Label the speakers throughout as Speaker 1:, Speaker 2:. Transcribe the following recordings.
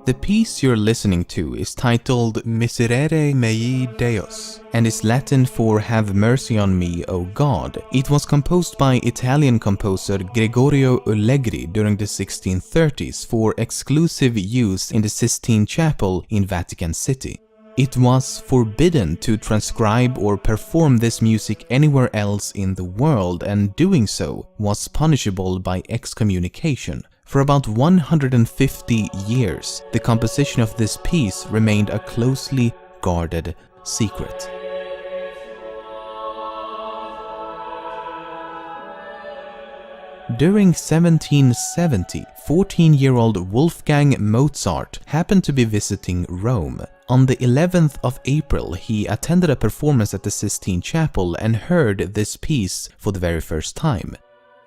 Speaker 1: The piece you're listening to is titled Miserere mei Deus and is Latin for Have Mercy on Me, O God. It was composed by Italian composer Gregorio Allegri during the 1630s for exclusive use in the Sistine Chapel in Vatican City. It was forbidden to transcribe or perform this music anywhere else in the world, and doing so was punishable by excommunication. For about 150 years, the composition of this piece remained a closely guarded secret. During 1770, 14-year-old Wolfgang Mozart happened to be visiting Rome. On the 11th of April, he attended a performance at the Sistine Chapel and heard this piece for the very first time.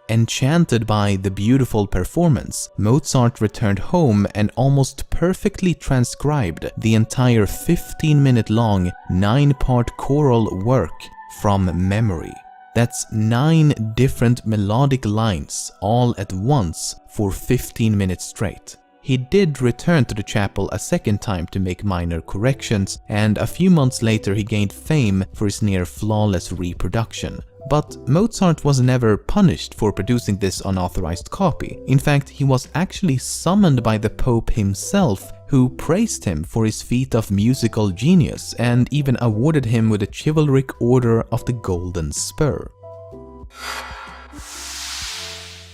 Speaker 1: Enchanted by the beautiful performance, Mozart returned home and almost perfectly transcribed the entire 15-minute-long 9-part choral work from memory. That's 9 different melodic lines all at once for 15 minutes straight. He did return to the chapel a second time to make minor corrections, and a few months later he gained fame for his near-flawless reproduction. But Mozart was never punished for producing this unauthorized copy. In fact, he was actually summoned by the Pope himself, who praised him for his feat of musical genius and even awarded him with the chivalric Order of the Golden Spur.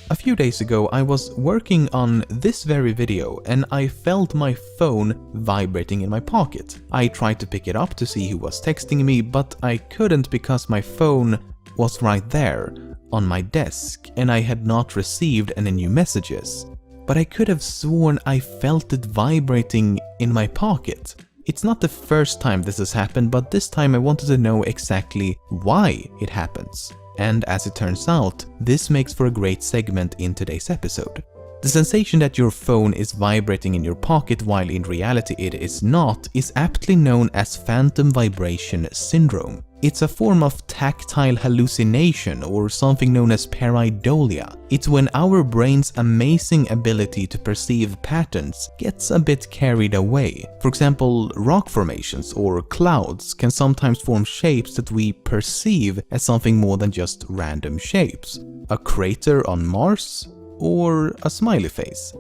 Speaker 1: A few days ago, I was working on this very video and I felt my phone vibrating in my pocket. I tried to pick it up to see who was texting me, but I couldn't because my phone was right there on my desk and I had not received any new messages. But I could have sworn I felt it vibrating in my pocket. It's not the first time this has happened, but this time I wanted to know exactly why it happens. And as it turns out, this makes for a great segment in today's episode. The sensation that your phone is vibrating in your pocket while in reality it is not is aptly known as phantom vibration syndrome. It's a form of tactile hallucination or something known as pareidolia. It's when our brain's amazing ability to perceive patterns gets a bit carried away. For example, rock formations or clouds can sometimes form shapes that we perceive as something more than just random shapes. A crater on Mars or a smiley face.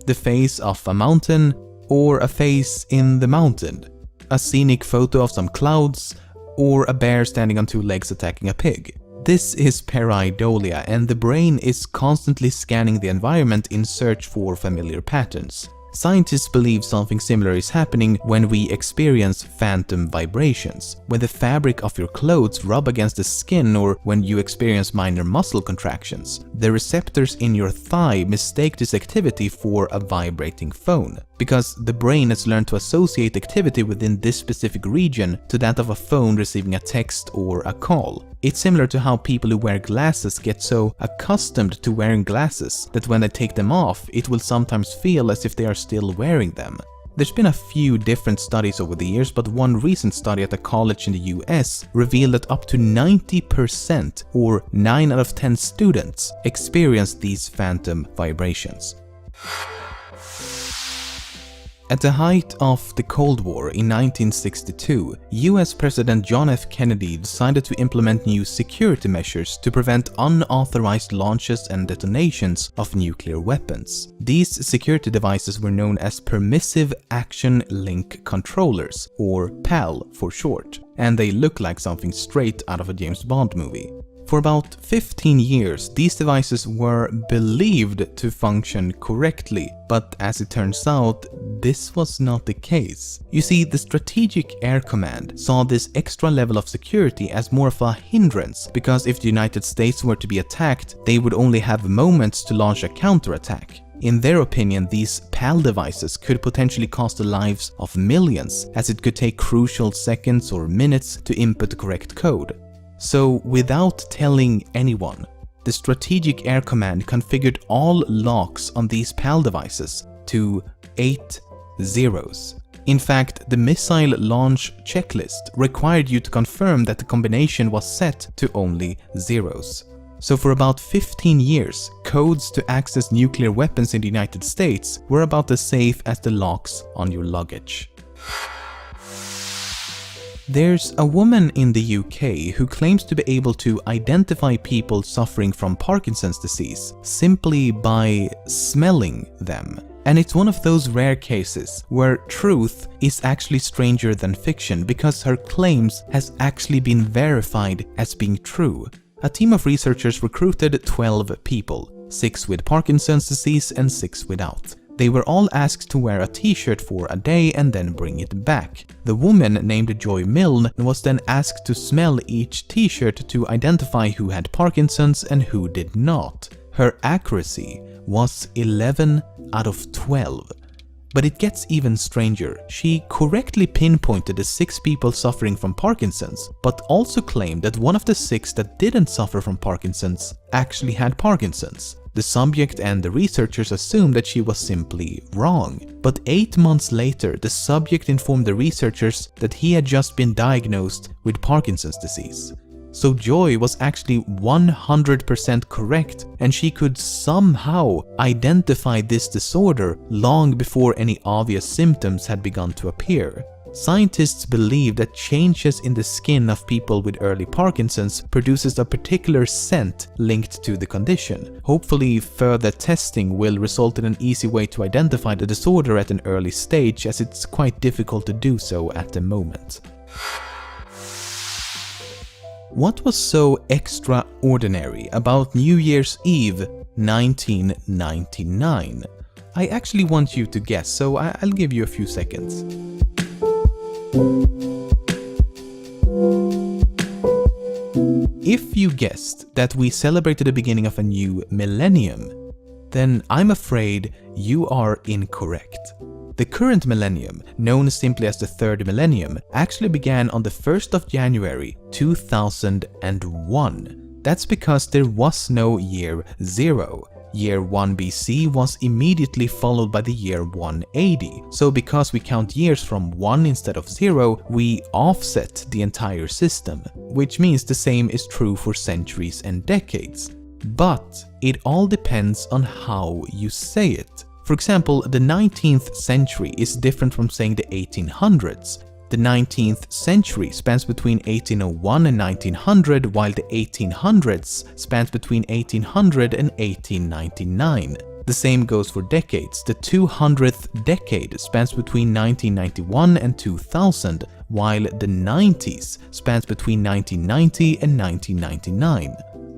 Speaker 1: The face of a mountain or a face in the mountain. A scenic photo of some clouds or a bear standing on 2 legs attacking a pig. This is pareidolia, and the brain is constantly scanning the environment in search for familiar patterns. Scientists believe something similar is happening when we experience phantom vibrations, when the fabric of your clothes rub against the skin or when you experience minor muscle contractions. The receptors in your thigh mistake this activity for a vibrating phone, because the brain has learned to associate activity within this specific region to that of a phone receiving a text or a call. It's similar to how people who wear glasses get so accustomed to wearing glasses that when they take them off, it will sometimes feel as if they are still wearing them. There's been a few different studies over the years, but one recent study at a college in the US revealed that up to 90% or 9 out of 10 students experience these phantom vibrations. At the height of the Cold War in 1962, US President John F. Kennedy decided to implement new security measures to prevent unauthorized launches and detonations of nuclear weapons. These security devices were known as Permissive Action Link Controllers, or PAL for short, and they look like something straight out of a James Bond movie. For about 15 years, these devices were believed to function correctly, but as it turns out, this was not the case. You see, the Strategic Air Command saw this extra level of security as more of a hindrance, because if the United States were to be attacked, they would only have moments to launch a counterattack. In their opinion, these PAL devices could potentially cost the lives of millions, as it could take crucial seconds or minutes to input the correct code. So, without telling anyone, the Strategic Air Command configured all locks on these PAL devices to 8 zeros. In fact, the missile launch checklist required you to confirm that the combination was set to only zeros. So for about 15 years, codes to access nuclear weapons in the United States were about as safe as the locks on your luggage. There's a woman in the UK who claims to be able to identify people suffering from Parkinson's disease simply by smelling them. And it's one of those rare cases where truth is actually stranger than fiction because her claims has actually been verified as being true. A team of researchers recruited 12 people, 6 with Parkinson's disease and 6 without. They were all asked to wear a t-shirt for a day and then bring it back. The woman named Joy Milne was then asked to smell each t-shirt to identify who had Parkinson's and who did not. Her accuracy was 11 out of 12. But it gets even stranger. She correctly pinpointed the 6 people suffering from Parkinson's, but also claimed that one of the 6 that didn't suffer from Parkinson's actually had Parkinson's. The subject and the researchers assumed that she was simply wrong. But 8 months later, the subject informed the researchers that he had just been diagnosed with Parkinson's disease. So Joy was actually 100% correct, and she could somehow identify this disorder long before any obvious symptoms had begun to appear. Scientists believe that changes in the skin of people with early Parkinson's produces a particular scent linked to the condition. Hopefully, further testing will result in an easy way to identify the disorder at an early stage, as it's quite difficult to do so at the moment. What was so extraordinary about New Year's Eve 1999? I actually want you to guess, so I'll give you a few seconds. If you guessed that we celebrated the beginning of a new millennium, then I'm afraid you are incorrect. The current millennium, known simply as the third millennium, actually began on the 1st of January 2001. That's because there was no year 0. Year 1 BC was immediately followed by the year 180. So because we count years from 1 instead of 0, we offset the entire system, which means the same is true for centuries and decades. But it all depends on how you say it. For example, the 19th century is different from saying the 1800s. The 19th century spans between 1801 and 1900, while the 1800s spans between 1800 and 1899. The same goes for decades. The 200th decade spans between 1991 and 2000, while the 90s spans between 1990 and 1999.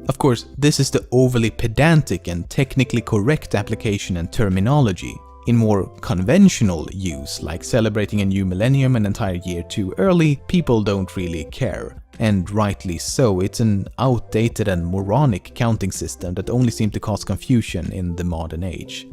Speaker 1: Of course, this is the overly pedantic and technically correct application and terminology. In more conventional use, like celebrating a new millennium an entire year too early, people don't really care. And rightly so, it's an outdated and moronic counting system that only seems to cause confusion in the modern age.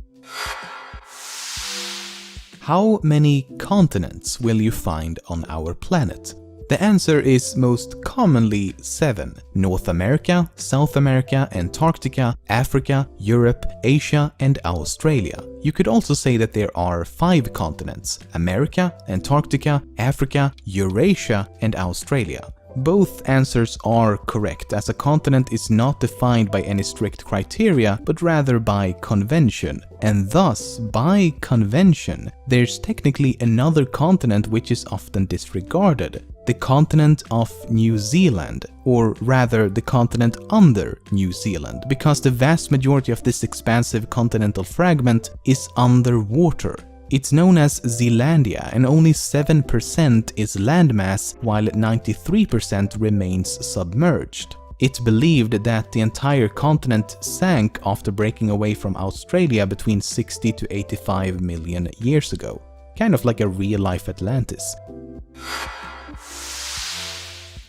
Speaker 1: How many continents will you find on our planet? The answer is most commonly 7. North America, South America, Antarctica, Africa, Europe, Asia, and Australia. You could also say that there are 5 continents: America, Antarctica, Africa, Eurasia, and Australia. Both answers are correct, as a continent is not defined by any strict criteria, but rather by convention. And thus, by convention, there's technically another continent which is often disregarded. The continent of New Zealand, or rather the continent under New Zealand, because the vast majority of this expansive continental fragment is underwater. It's known as Zealandia, and only 7% is landmass, while 93% remains submerged. It's believed that the entire continent sank after breaking away from Australia between 60 to 85 million years ago. Kind of like a real-life Atlantis.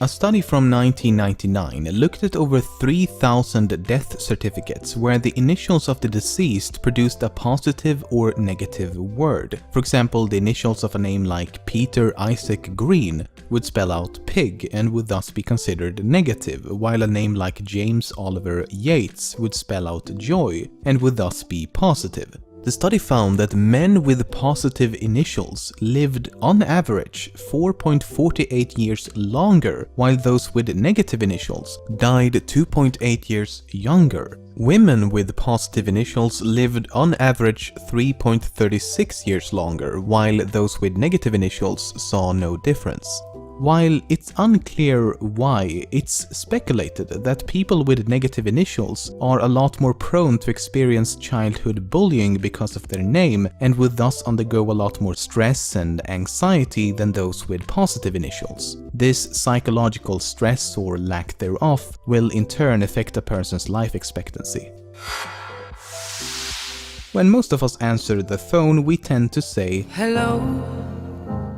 Speaker 1: A study from 1999 looked at over 3,000 death certificates where the initials of the deceased produced a positive or negative word. For example, the initials of a name like Peter Isaac Green would spell out pig and would thus be considered negative, while a name like James Oliver Yates would spell out joy and would thus be positive. The study found that men with positive initials lived on average 4.48 years longer, while those with negative initials died 2.8 years younger. Women with positive initials lived on average 3.36 years longer, while those with negative initials saw no difference. While it's unclear why, it's speculated that people with negative initials are a lot more prone to experience childhood bullying because of their name and would thus undergo a lot more stress and anxiety than those with positive initials. This psychological stress or lack thereof will in turn affect a person's life expectancy. When most of us answer the phone, we tend to say hello.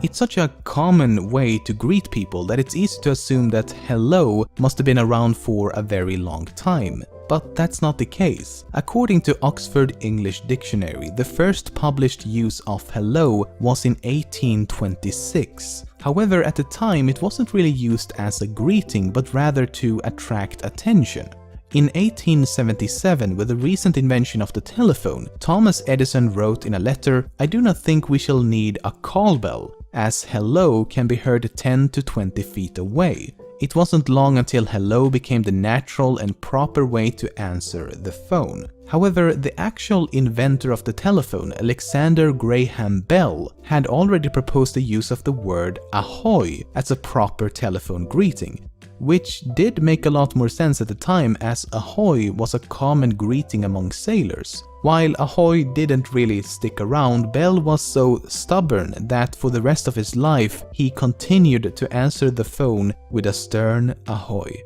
Speaker 1: It's such a common way to greet people that it's easy to assume that hello must have been around for a very long time. But that's not the case. According to Oxford English Dictionary, the first published use of hello was in 1826. However, at the time it wasn't really used as a greeting, but rather to attract attention. In 1877, with the recent invention of the telephone, Thomas Edison wrote in a letter, "I do not think we shall need a call bell, as hello can be heard 10 to 20 feet away." It wasn't long until hello became the natural and proper way to answer the phone. However, the actual inventor of the telephone, Alexander Graham Bell, had already proposed the use of the word ahoy as a proper telephone greeting, which did make a lot more sense at the time, as ahoy was a common greeting among sailors. While ahoy didn't really stick around, Bell was so stubborn that for the rest of his life he continued to answer the phone with a stern ahoy.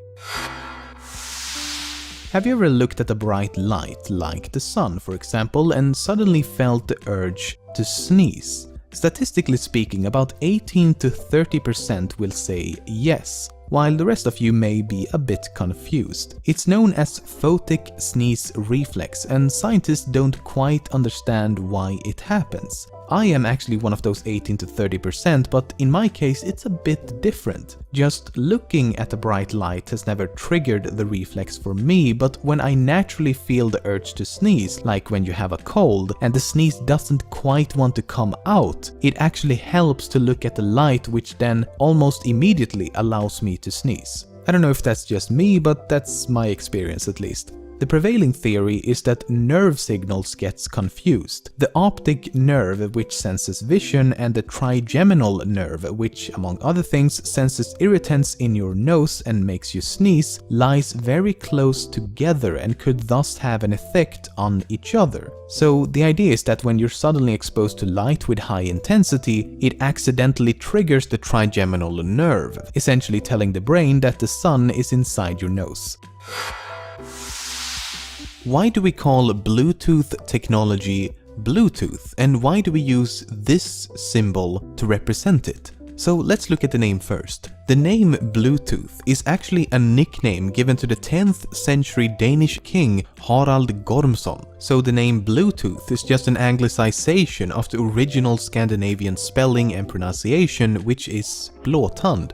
Speaker 1: Have you ever looked at a bright light, like the sun for example, and suddenly felt the urge to sneeze? Statistically speaking, about 18 to 30% will say yes, while the rest of you may be a bit confused. It's known as photic sneeze reflex, and scientists don't quite understand why it happens. I am actually one of those 18 to 30%, but in my case it's a bit different. Just looking at a bright light has never triggered the reflex for me, but when I naturally feel the urge to sneeze, like when you have a cold and the sneeze doesn't quite want to come out, it actually helps to look at the light, which then almost immediately allows me to sneeze. I don't know if that's just me, but that's my experience at least. The prevailing theory is that nerve signals gets confused. The optic nerve, which senses vision, and the trigeminal nerve, which among other things senses irritants in your nose and makes you sneeze, lies very close together and could thus have an effect on each other. So the idea is that when you're suddenly exposed to light with high intensity, it accidentally triggers the trigeminal nerve, essentially telling the brain that the sun is inside your nose. Why do we call Bluetooth technology Bluetooth, and why do we use this symbol to represent it? So let's look at the name first. The name Bluetooth is actually a nickname given to the 10th century Danish king Harald Gormson. So the name Bluetooth is just an anglicization of the original Scandinavian spelling and pronunciation, which is blåtand.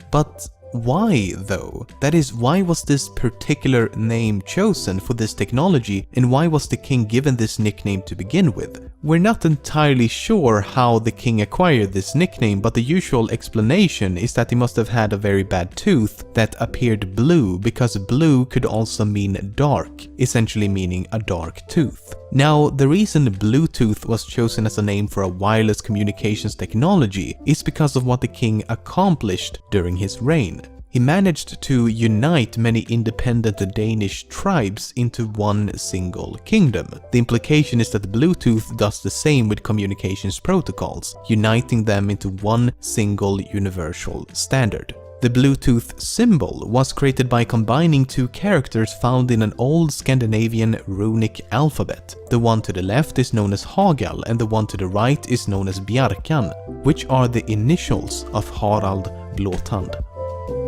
Speaker 1: But why though? That is, why was this particular name chosen for this technology, and why was the king given this nickname to begin with? We're not entirely sure how the king acquired this nickname, but the usual explanation is that he must have had a very bad tooth that appeared blue, because blue could also mean dark, essentially meaning a dark tooth. Now, the reason Bluetooth was chosen as a name for a wireless communications technology is because of what the king accomplished during his reign. He managed to unite many independent Danish tribes into one single kingdom. The implication is that Bluetooth does the same with communications protocols, uniting them into one single universal standard. The Bluetooth symbol was created by combining two characters found in an old Scandinavian runic alphabet. The one to the left is known as Hagal and the one to the right is known as Bjarkan, which are the initials of Harald Blåtand.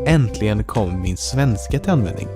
Speaker 1: Äntligen kom min svenska till användning.